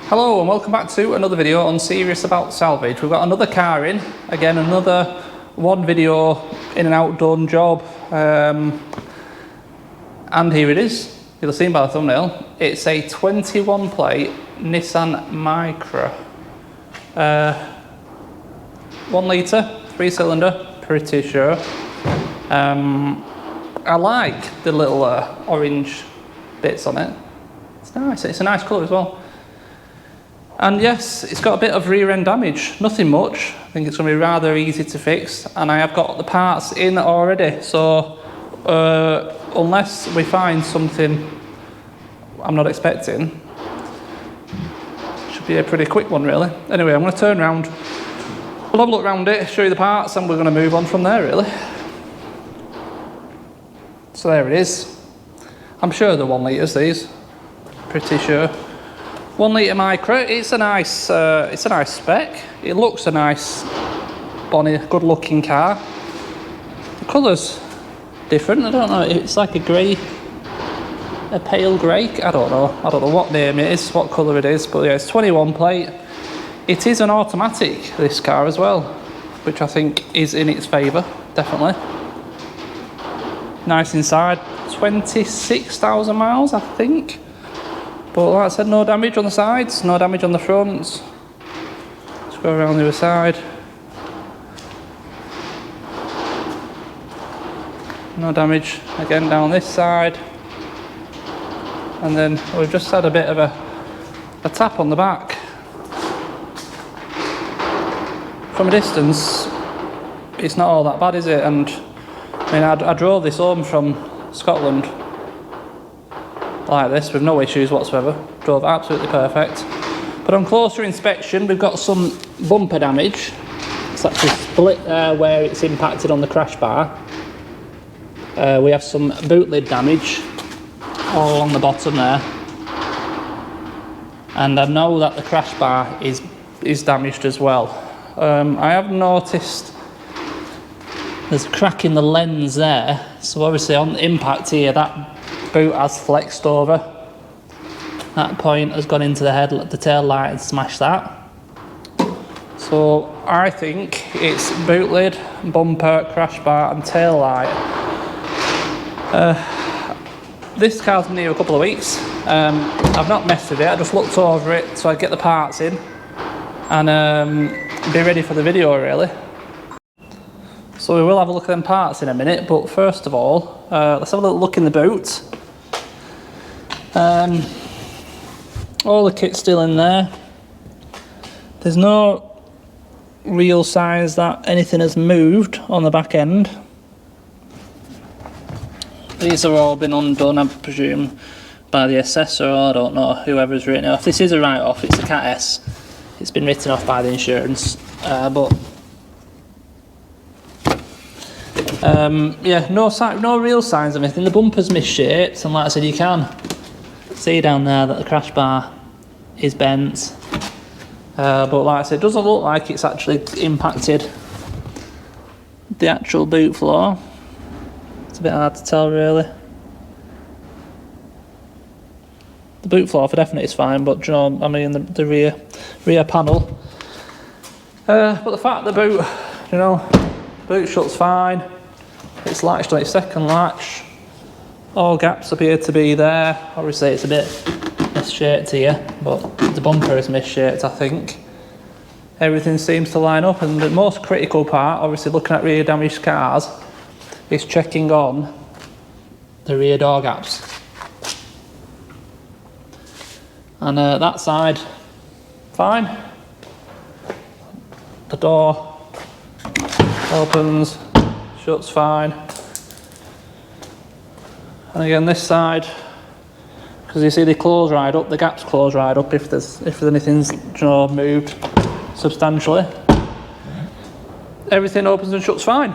Hello and welcome back to another video on Serious About Salvage. We've got another car in, again another one video in an outdone job, and here it is. You'll have seen by the thumbnail. It's a 21 plate Nissan Micra, 1 litre, 3 cylinder, pretty sure. I like the little orange bits on it. It's nice, it's a nice colour as well. And yes, it's got a bit of rear end damage, nothing much. I think it's going to be rather easy to fix, and I have got the parts in already, so unless we find something I'm not expecting, it should be a pretty quick one really. Anyway, I'm going to turn around, we'll have a look around it, show you the parts, and we're going to move on from there really. So there it is. I'm sure they're 1 litres these, pretty sure. 1 litre Micra. It's a nice spec. It looks a nice, bonny, good looking car. The colour's different. I don't know. It's like a grey, a pale grey. I don't know what name it is, what colour it is. But yeah, it's 21 plate. It is an automatic, this car as well, which I think is in its favour, definitely. Nice inside. 26,000 miles, I think. But like I said, no damage on the sides, no damage on the fronts. Let's go around the other side. No damage again down this side. And then we've just had a bit of a tap on the back. From a distance, it's not all that bad, is it? And I mean, I drove this home from Scotland like this with no issues whatsoever. Drove absolutely perfect. But on closer inspection, we've got some bumper damage. It's actually split where it's impacted on the crash bar. We have some boot lid damage all along the bottom there. And I know that the crash bar is damaged as well. I have noticed there's a crack in the lens there, so obviously on the impact here that boot has flexed over. That point has gone into the tail light and smashed that. So I think it's boot lid, bumper, crash bar and tail light. This car's been here a couple of weeks. I've not messed with it, I just looked over it so I get the parts in and be ready for the video really. So we will have a look at them parts in a minute, but first of all, let's have a little look in the boot. All the kit's still in there. There's no real signs that anything has moved on the back end. These have all been undone, I presume, by the assessor, or I don't know, whoever's written it off. This is a write-off, it's a Cat S. It's been written off by the insurance, yeah, no real signs of anything. The bumper's misshaped, and like I said, you can see down there that the crash bar is bent. But like I said, it doesn't look like it's actually impacted the actual boot floor. It's a bit hard to tell, really. The boot floor for definite is fine, but you know, I mean the rear panel. But the fact the boot, you know, boot shuts fine. It's latched on its second latch. All gaps appear to be there. Obviously it's a bit misshaped here, but the bumper is misshaped, I think. Everything seems to line up, and the most critical part, obviously looking at rear damaged cars, is checking on the rear door gaps. And that side, fine. The door opens, shuts fine. And again this side, because you see they close right up, the gaps close right up if anything's, you know, moved substantially. Everything opens and shuts fine.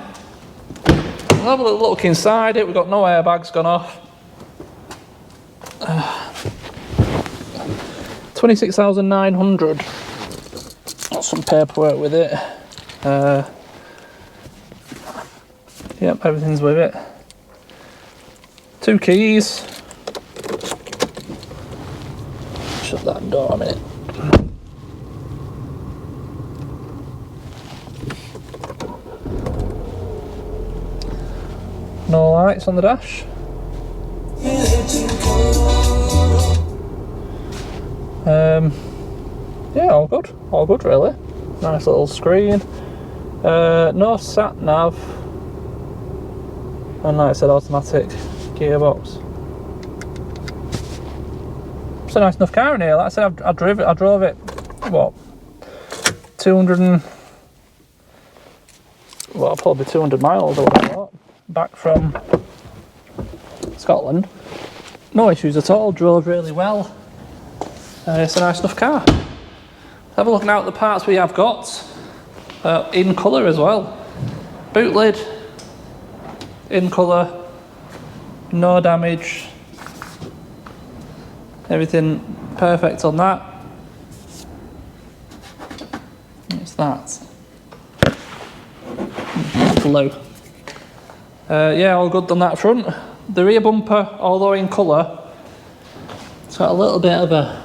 We'll have a little look inside it. We've got no airbags gone off. 26,900. Got some paperwork with it. Yep, everything's with it. 2 keys. Shut that door a minute. No lights on the dash. Yeah, all good really. Nice little screen. No sat nav, and like I said, automatic gearbox. It's a nice enough car in here. Like I said, I drove it. What? 200 and well, probably 200 miles or whatever. Back from Scotland. No issues at all. Drove really well. It's a nice enough car. Have a look now at the parts we have got. In colour as well. Boot lid. In colour. No damage. Everything perfect on that. What's that? Blue. Yeah, all good on that front. The rear bumper, although in colour, it's got a little bit of a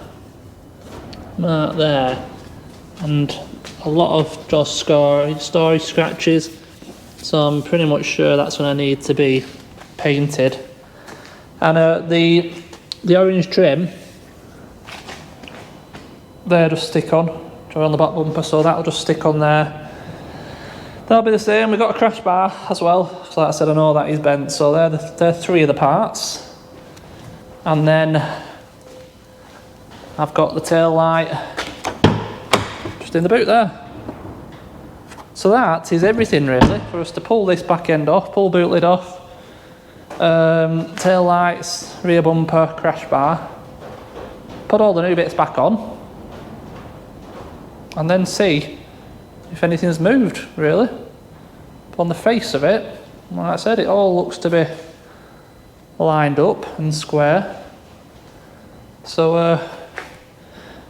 mark there, and a lot of just storage scratches, so I'm pretty much sure that's going to need to be painted. And the orange trim, there just stick on the back bumper, so that'll just stick on there. That'll be the same. We've got a crash bar as well, so like I said, I know that is bent, so they're three of the parts. And then I've got the tail light just in the boot there. So that is everything really for us to pull this back end off, pull boot lid off, tail lights, rear bumper, crash bar, put all the new bits back on, and then see if anything's moved really. But on the face of it, like I said, it all looks to be lined up and square. So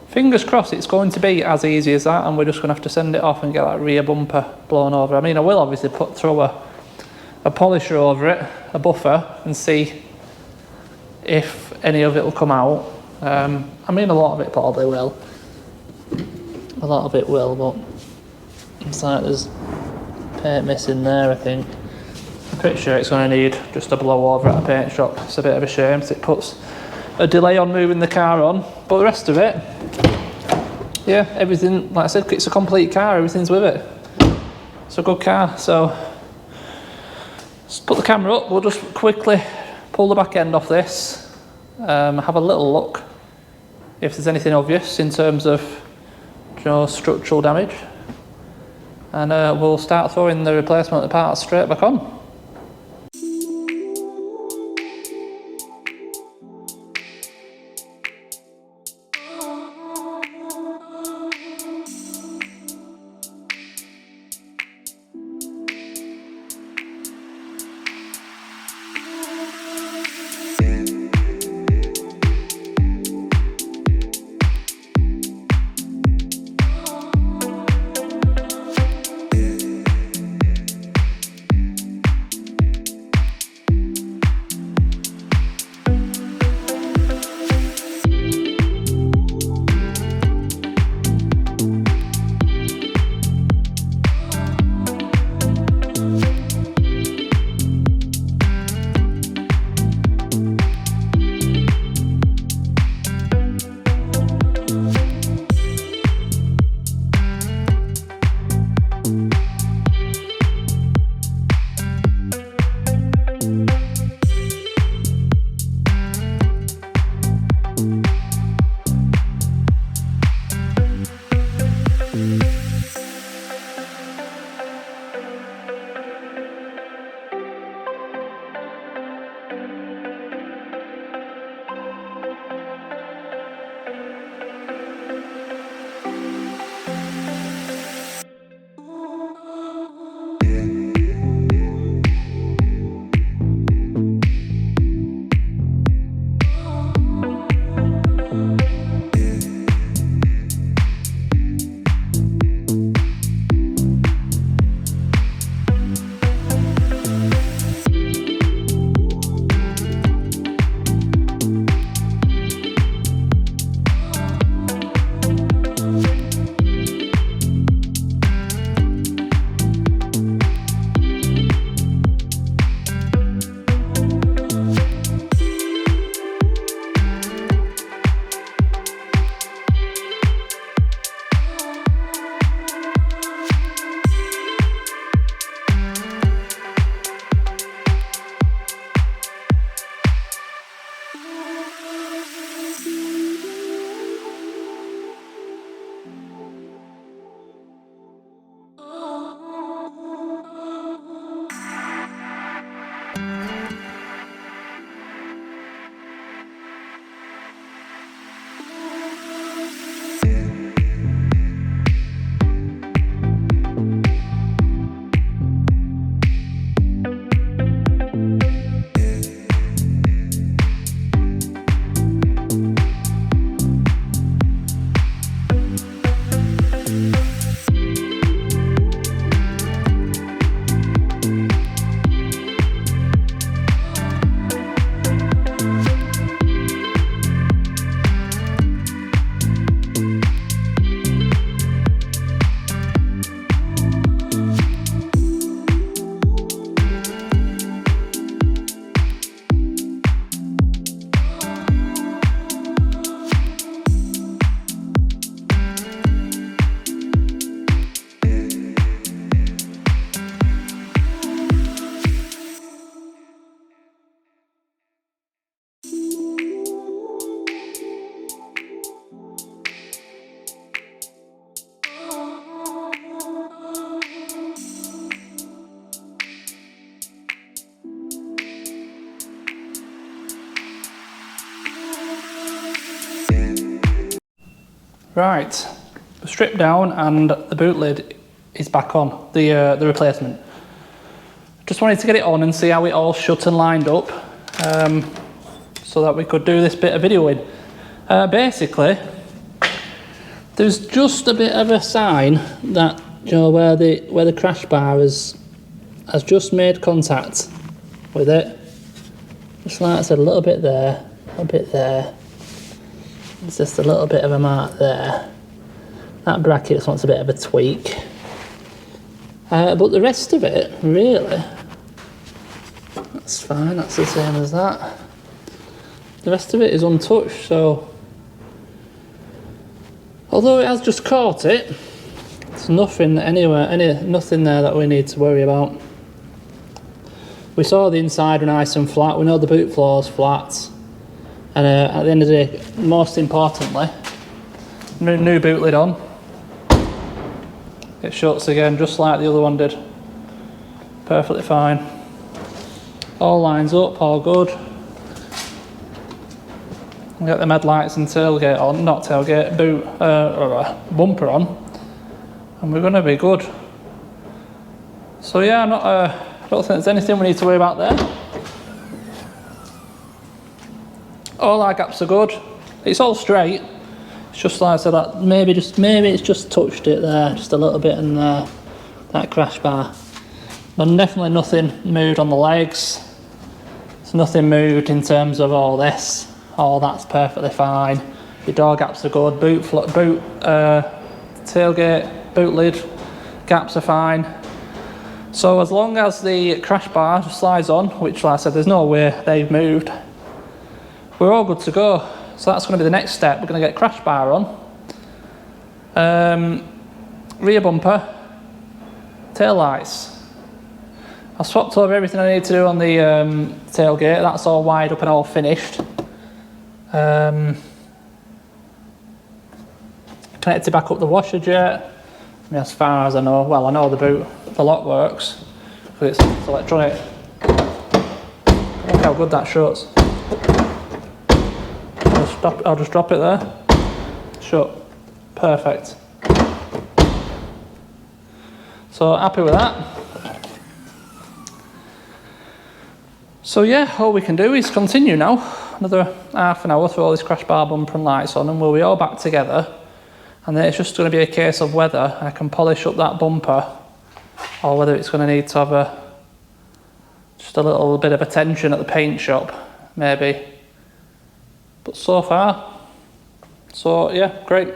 fingers crossed it's going to be as easy as that, and we're just going to have to send it off and get that rear bumper blown over. I mean, I will obviously throw a polisher over it, a buffer, and see if any of it will come out. I mean, a lot of it probably will. A lot of it will, but it's like there's paint missing there, I think. I'm pretty sure it's going to need just a blow over at a paint shop. It's a bit of a shame, so it puts a delay on moving the car on, but the rest of it, yeah, everything, like I said, it's a complete car, everything's with it. It's a good car. So let's put the camera up. We'll just quickly pull the back end off this, have a little look if there's anything obvious in terms of, you know, structural damage, and we'll start throwing the replacement parts straight back on. Right, stripped down and the boot lid is back on, the replacement. Just wanted to get it on and see how it all shut and lined up, so that we could do this bit of videoing. Basically, there's just a bit of a sign that, you know, where the crash bar has just made contact with it. Just like I said, a little bit there, a bit there. It's just a little bit of a mark there. That bracket just wants a bit of a tweak. But the rest of it, really, that's fine, that's the same as that. The rest of it is untouched, so although it has just caught it, there's nothing anywhere, nothing there that we need to worry about. We saw the inside were nice and flat, we know the boot floor's flat. And at the end of the day, most importantly, new boot lid on. It shuts again just like the other one did. Perfectly fine. All lines up, all good. Get the headlights and tailgate on, not tailgate, boot, bumper on. And we're going to be good. So yeah, I don't think there's anything we need to worry about there. All our gaps are good. It's all straight. It's just like I said, that maybe it's just touched it there, just a little bit in there, that crash bar. But definitely nothing moved on the legs. There's nothing moved in terms of all this. All that's perfectly fine. Your door gaps are good. Tailgate, boot lid, gaps are fine. So as long as the crash bar just slides on, which like I said, there's no way they've moved, we're all good to go. So that's going to be the next step. We're going to get crash bar on, rear bumper, tail lights. I swapped over everything I need to do on the tailgate. That's all wired up and all finished. Connected back up the washer jet. I mean, as far as I know, well, I know the lock works, but it's electronic. Look how good that shuts. I'll just drop it there. Shut. Perfect. So happy with that. So yeah, all we can do is continue now. Another half an hour through all this crash bar, bumper and lights on, and we'll be all back together. And then it's just going to be a case of whether I can polish up that bumper or whether it's going to need to have just a little bit of attention at the paint shop, maybe. But so far, so yeah, great.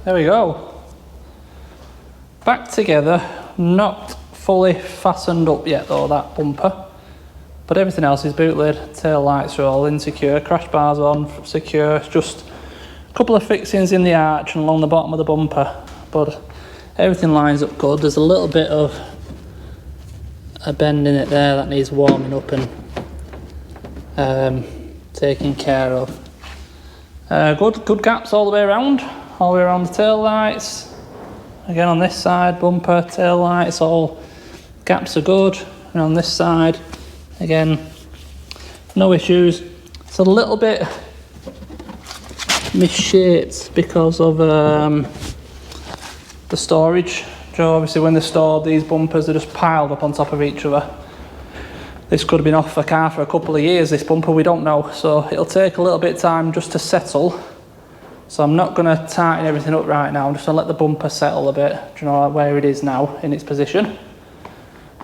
there we go. Back together, not fully fastened up yet though, that bumper. But everything else is boot lid, tail lights are all in secure, crash bars on, secure. It's just a couple of fixings in the arch and along the bottom of the bumper. But everything lines up good. There's a little bit of a bend in it there that needs warming up and taken care of. Good gaps all the way around the tail lights. Again on this side, bumper, tail lights, all gaps are good. And on this side, again, no issues. It's a little bit misshaped because of the storage. So obviously when they're stored, these bumpers are just piled up on top of each other. This could have been off the car for a couple of years, this bumper, we don't know. So it'll take a little bit of time just to settle. So I'm not going to tighten everything up right now. I'm just going to let the bumper settle a bit, do you know, like where it is now in its position.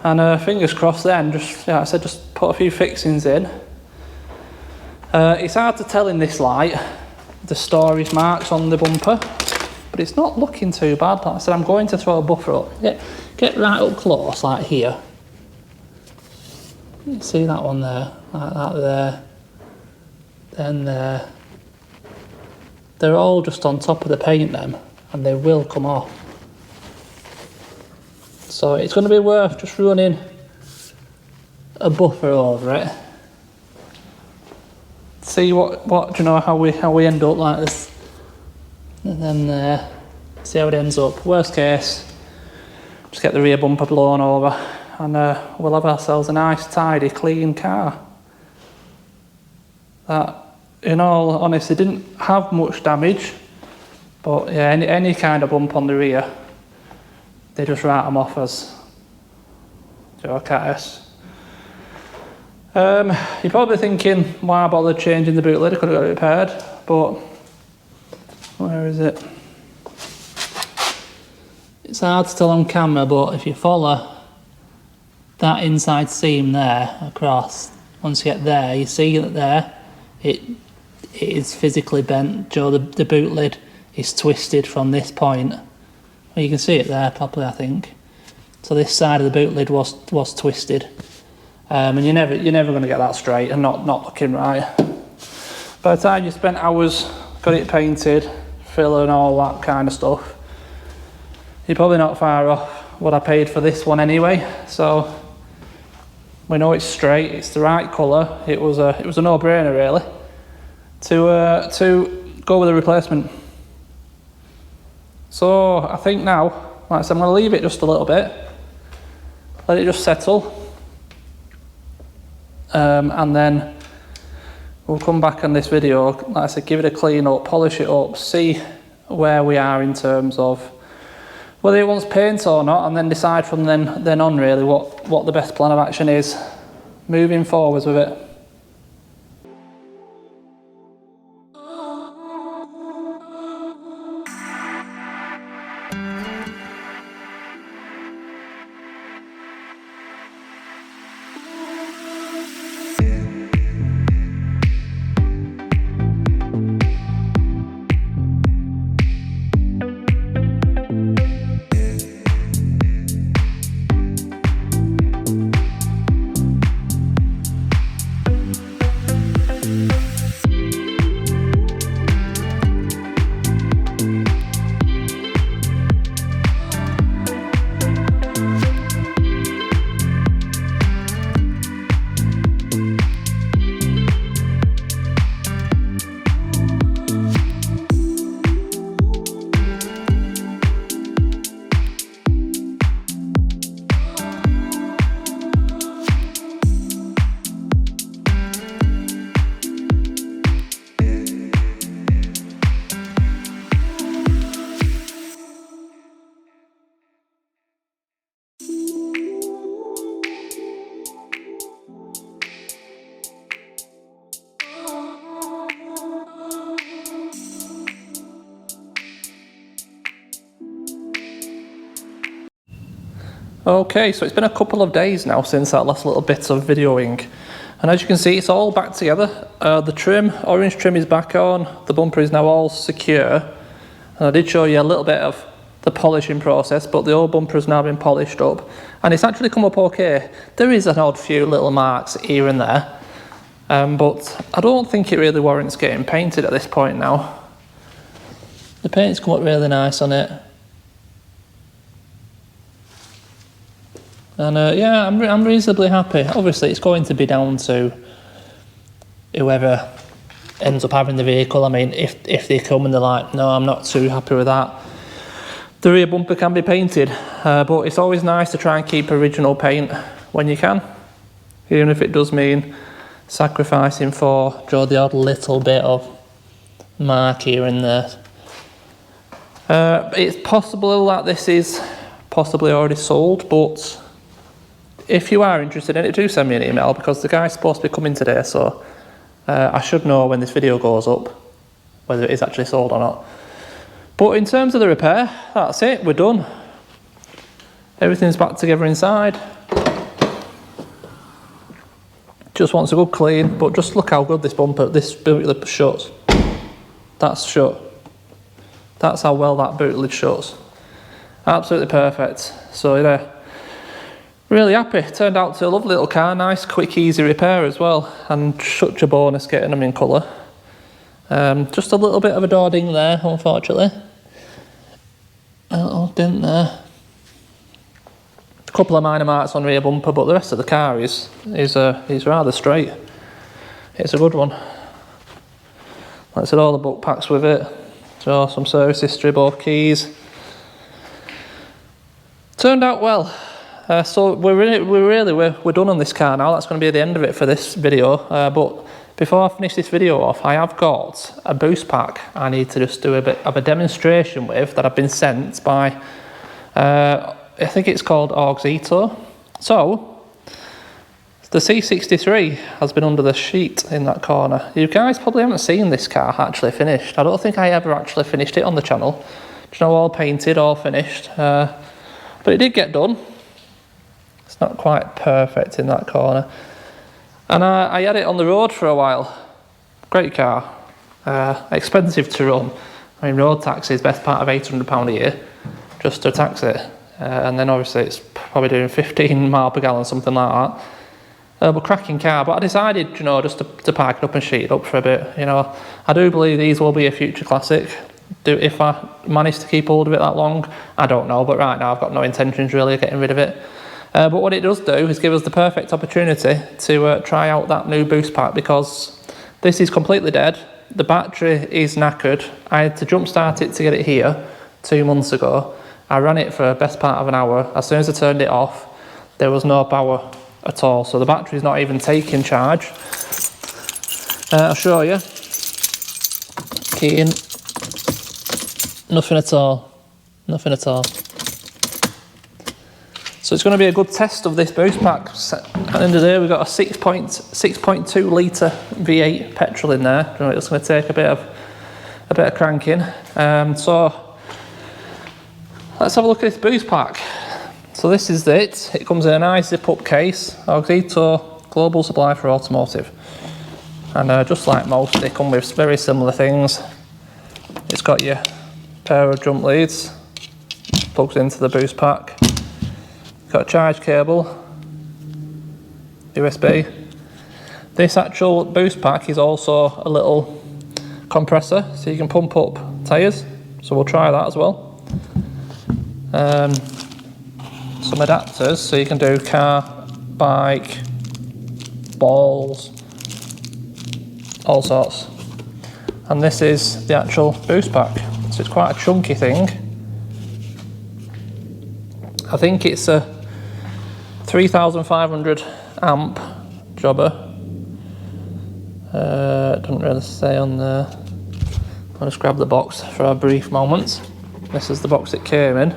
And fingers crossed then, just, yeah, I said just put a few fixings in. It's hard to tell in this light, the storage marks on the bumper, but it's not looking too bad. Like I said, I'm going to throw a buffer up. Get right up close, like here. You see that one there, like that there, then there. They're all just on top of the paint then, and they will come off. So it's going to be worth just running a buffer over it. See what do you know, how we end up like this, and then see how it ends up. Worst case, just get the rear bumper blown over, and we'll have ourselves a nice, tidy, clean car. That, in all honesty, didn't have much damage, but yeah, any kind of bump on the rear, they just write them off as JOKS. You're probably thinking, why bother changing the boot lid? I could have got it repaired, but where is it? It's hard to tell on camera, but if you follow that inside seam there across, once you get there, you see that there, it is physically bent. Joe, the boot lid is twisted from this point. Well, you can see it there properly, I think. So this side of the boot lid was twisted, and you're never going to get that straight and not looking right. By the time you spent hours, got it painted, filler and all that kind of stuff, you're probably not far off what I paid for this one anyway. So we know it's straight, it's the right colour. It was a no-brainer really to go with a replacement. So I think now, like I said, I'm going to leave it just a little bit, let it just settle, and then we'll come back on this video, like I said, give it a clean up, polish it up, see where we are in terms of whether it wants paint or not, and then decide from then on really what the best plan of action is moving forwards with it. Okay, so it's been a couple of days now since that last little bit of videoing, and as you can see, it's all back together. The trim, orange trim, is back on, the bumper is now all secure, And I did show you a little bit of the polishing process, but the old bumper has now been polished up and it's actually come up okay. There is an odd few little marks here and there, but I don't think it really warrants getting painted at this point now. The paint's come up really nice on it. And yeah, I'm reasonably happy. Obviously it's going to be down to whoever ends up having the vehicle. I mean, if they come and they're like, no, I'm not too happy with that, the rear bumper can be painted, but it's always nice to try and keep original paint when you can, even if it does mean sacrificing for the odd little bit of mark here and there. It's possible that this is possibly already sold, but if you are interested in it, do send me an email, because the guy's supposed to be coming today, so I should know when this video goes up whether it is actually sold or not. But in terms of the repair, that's it, we're done. Everything's back together inside. Just wants a good clean, but just look how good this boot lid shuts. That's shut. That's how well that boot lid shuts. Absolutely perfect. So yeah, really happy. Turned out to a lovely little car, nice, quick, easy repair as well, and such a bonus getting them in colour. Just a little bit of a door ding there, unfortunately. A little dent there. A couple of minor marks on rear bumper, but the rest of the car is rather straight. It's a good one. Like I said, all the book packs with it. So some service history, both keys. Turned out well. So we're done on this car now. That's going to be the end of it for this video. But before I finish this video off, I have got a boost pack I need to just do a bit of a demonstration with that I've been sent by, I think it's called Auxito. So, the C63 has been under the sheet in that corner. You guys probably haven't seen this car actually finished. I don't think I ever actually finished it on the channel. Do you know, all painted, all finished. But it did get done. It's not quite perfect in that corner. And I had it on the road for a while. Great car. Expensive to run. I mean, road tax is best part of £800 a year just to tax it. And then obviously it's probably doing 15 miles per gallon, something like that. But cracking car. But I decided, you know, just to park it up and sheet it up for a bit. You know, I do believe these will be a future classic. If I manage to keep hold of it that long, I don't know. But right now I've got no intentions really of getting rid of it. But what it does do is give us the perfect opportunity to try out that new boost pack, because this is completely dead. The battery is knackered. I had to jump start it to get it here 2 months ago. I ran it for the best part of an hour. As soon as I turned it off, there was no power at all. So the battery's not even taking charge. I'll show you. Key in. Nothing at all. Nothing at all. So it's going to be a good test of this boost pack. At the end of the day, we've got a 6.2 litre V8 petrol in there. It's going to take a bit of cranking. So let's have a look at this boost pack. So this is it. It comes in a nice zip-up case. Auxito global supply for automotive. And just like most, they come with very similar things. It's got your pair of jump leads, plugs into the boost pack. Got a charge cable, USB. This actual boost pack is also a little compressor, so you can pump up tyres. So we'll try that as well. Some adapters, so you can do car, bike, balls, all sorts. And this is the actual boost pack. So it's quite a chunky thing. I think it's a 3,500 amp jobber. It doesn't really say on there. I'll just grab the box for a brief moment. This is the box it came in.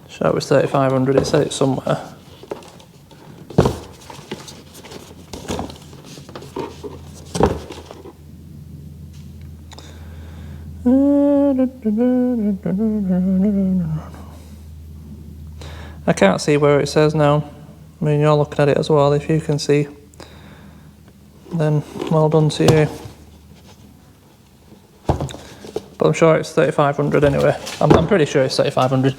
Sure, it was 3,500, it said it somewhere. I can't see where it says now. I mean, you're looking at it as well. If you can see, then well done to you. but I'm sure it's 3500 anyway. I'm pretty sure it's 3500.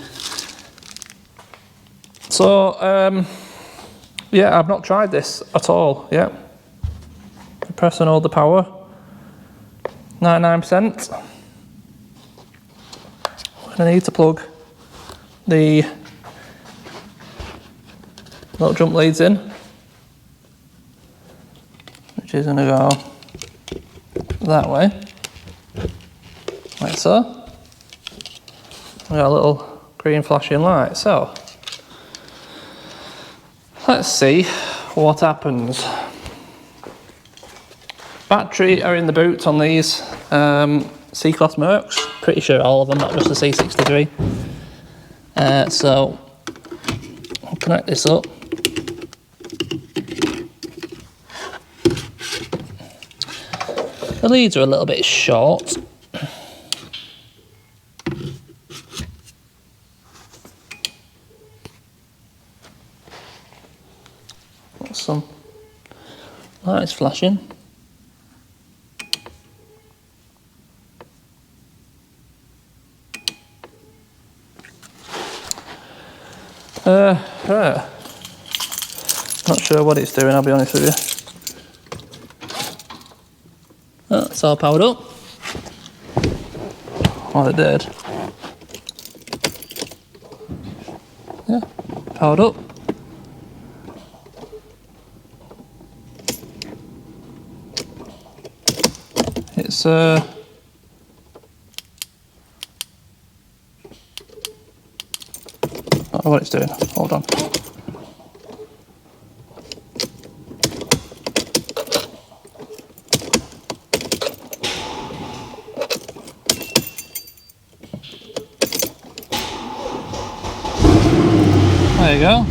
So, yeah, I've not tried this at all yet. Press and hold the power. 99%. I need to plug the little jump leads in, which is going to go that way, like so. We got a little green flashing light. So let's see what happens. Battery are in the boot on these C-Class Mercs. Pretty sure all of them, not just the C63. So I'll connect this up. The leads are a little bit short. Got some lights flashing. Right. Not sure what it's doing, I'll be honest with you. Oh, it's all powered up. Well, it did. Yeah, powered up. It's I don't know what it's doing. Hold on. There you go.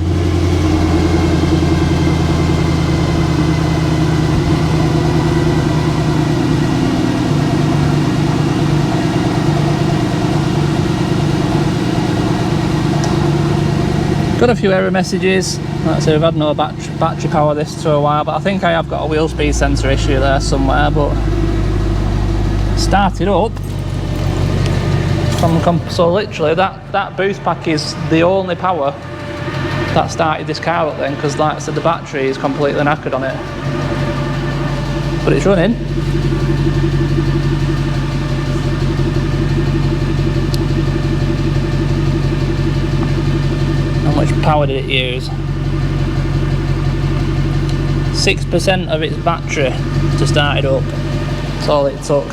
Got a few error messages. Like I say, we've had no battery power this for a while, but I think I have got a wheel speed sensor issue there somewhere. But started up. So literally that boost pack is the only power that started this car up then, because like I said, the battery is completely knackered on it. But it's running. How much power did it use? 6% of its battery to start it up. That's all it took.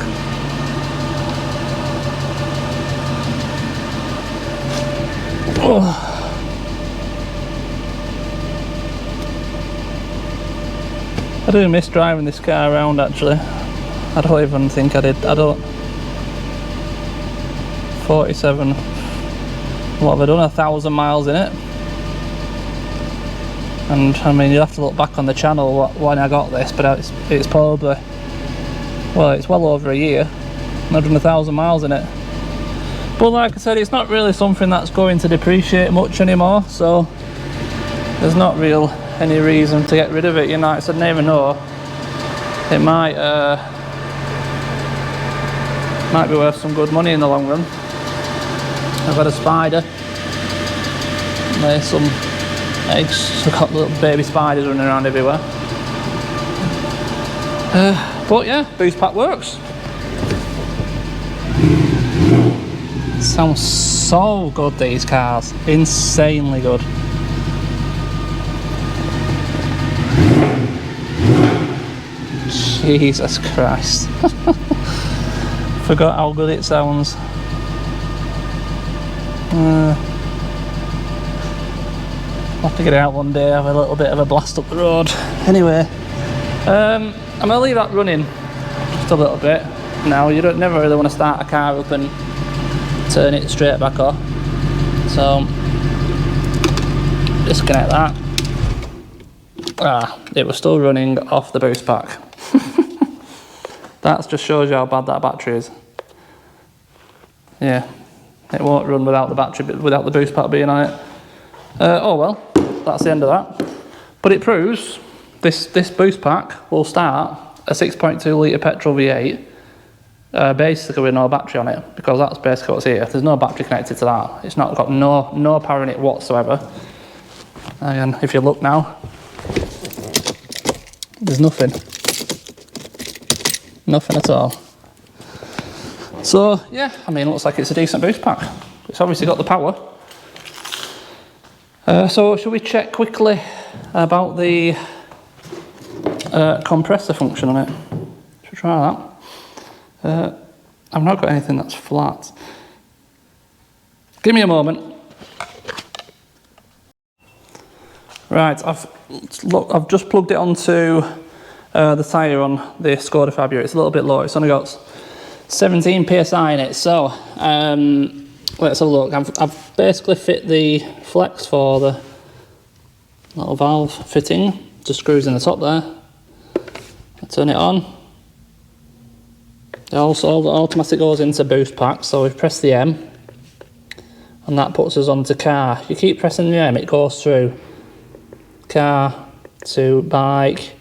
Oh. I do miss driving this car around actually. I don't even think I did. 47. What have I done? 1,000 miles in it. And I mean, you'll have to look back on the channel when I got this, but it's probably, well, it's well over a year. I've done 1,000 miles in it. But like I said, it's not really something that's going to depreciate much anymore, so there's not real any reason to get rid of it. You know, like I said, never know. It might be worth some good money in the long run. I've got a Spider. There's some eggs. I've got little baby spiders running around everywhere. But yeah, boost pack works. Sounds so good, these cars. Insanely good. Jesus Christ. Forgot how good it sounds. I'll have to get it out one day, have a little bit of a blast up the road. Anyway, I'm going to leave that running just a little bit. Now, you never really want to start a car up and turn it straight back off. So, disconnect that. It was still running off the boost pack. That just shows you how bad that battery is. Yeah, it won't run without the battery, without the boost pack being on it. Oh well, that's the end of that. But it proves this boost pack will start a 6.2 litre petrol V8 basically with no battery on it, because that's basically what's here. There's no battery connected to that. It's not got no power in it whatsoever. And if you look now, there's nothing at all. So yeah, I mean, it looks like it's a decent boost pack. It's obviously got the power. So should we check quickly about the compressor function on it? Should we try that? I've not got anything that's flat. Give me a moment. Right, I've just plugged it onto the tyre on the Skoda Fabia. It's a little bit low. It's only got 17 psi in it. So let's have a look. I've basically fit the flex for the little valve fitting. Just screws in the top there. I turn it on. Also, the automatic goes into boost pack. So we've pressed the M, and that puts us onto car. You keep pressing the M, it goes through car to bike,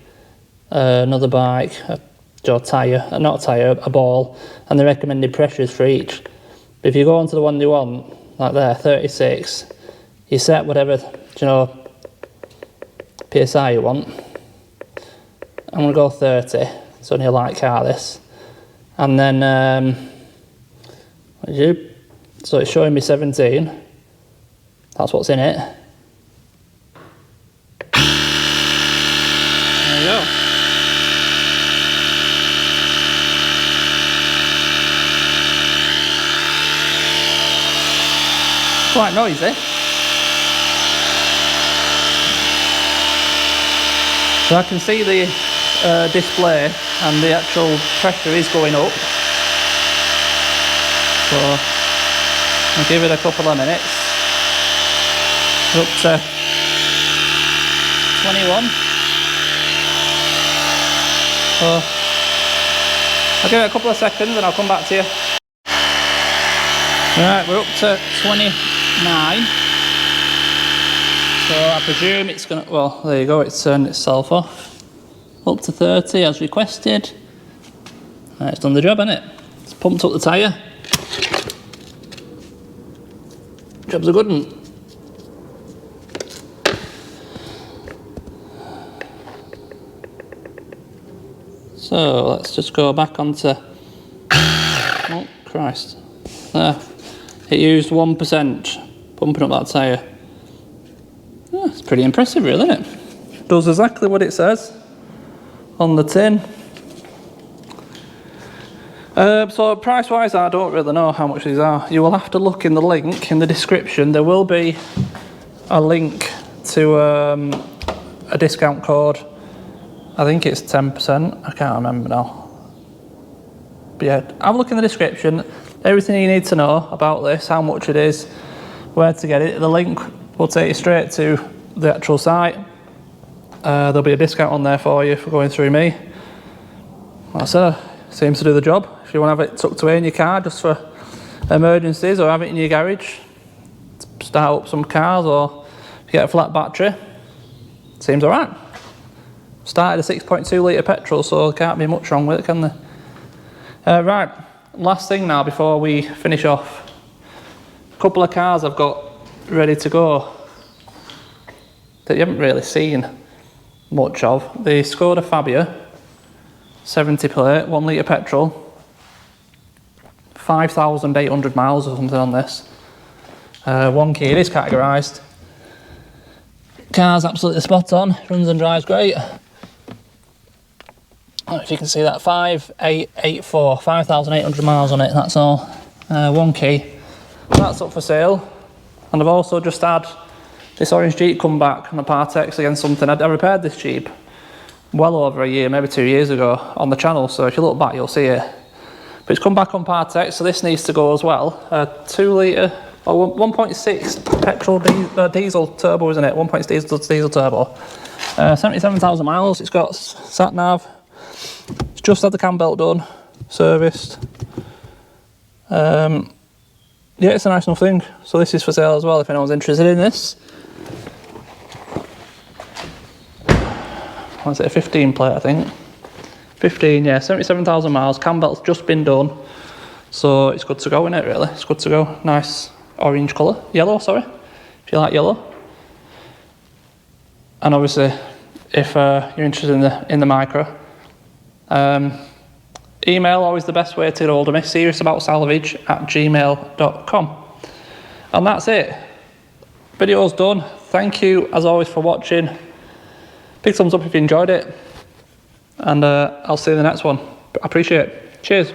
another bike, a tyre, not a tyre, a ball, and the recommended pressures for each. But if you go onto the one you want, like there, 36, you set whatever, PSI you want. I'm going to go 30, it's only a light car this. And then, so it's showing me 17, that's what's in it. There you go. Quite noisy. So I can see the display and the actual pressure is going up. So I'll give it a couple of minutes. Up to 21. So I'll give it a couple of seconds and I'll come back to you. Right, we're up to 29. So I presume it's gonna, well, there you go, it's turned itself off. Up to 30 as requested. Right, it's done the job, hasn't it? It's pumped up the tyre. Job's a good one. So let's just go back onto, oh Christ, there. It used 1% pumping up that tyre. Yeah, it's pretty impressive really, isn't it? Does exactly what it says on the tin. So price wise, I don't really know how much these are. You will have to look in the link in the description. There will be a link to a discount code. I think it's 10%, I can't remember now. But yeah, have a look in the description. Everything you need to know about this, how much it is, where to get it. The link will take you straight to the actual site. There'll be a discount on there for you for going through me. Like I said, seems to do the job. If you want to have it tucked away in your car just for emergencies, or have it in your garage, start up some cars, or if you get a flat battery, seems alright. Started a 6.2 litre petrol, so there can't be much wrong with it, can there? Right, last thing now before we finish off. A couple of cars I've got ready to go that you haven't really seen much of. The Skoda Fabia, 70 plate, 1 litre petrol, 5,800 miles or something on this. One key, it is categorised. Car's absolutely spot on, runs and drives great. I don't know if you can see that, 5884, 5,800 miles on it, that's all. One key. That's up for sale. And I've also just had this orange Jeep come back on a Partex against something. I repaired this Jeep well over a year, maybe 2 years ago on the channel, so if you look back you'll see it. But it's come back on Partex, so this needs to go as well. 2 litre, or 1.6 petrol diesel turbo, isn't it? 1.6 diesel turbo. 77,000 miles, it's got sat nav. It's just had the cam belt done, serviced. Yeah, it's a nice enough thing. So this is for sale as well if anyone's interested in this. What's it, a 15 plate I think. 15, yeah, 77,000 miles, cam belt's just been done. So it's good to go, isn't it, really? It's good to go. Nice orange colour. Yellow, sorry, if you like yellow. And obviously, if you're interested in the Micra, email always the best way to get hold of me, seriousaboutsalvage@gmail.com. And that's it. Video's done. Thank you, as always, for watching. Big thumbs up if you enjoyed it. And I'll see you in the next one. I appreciate it. Cheers.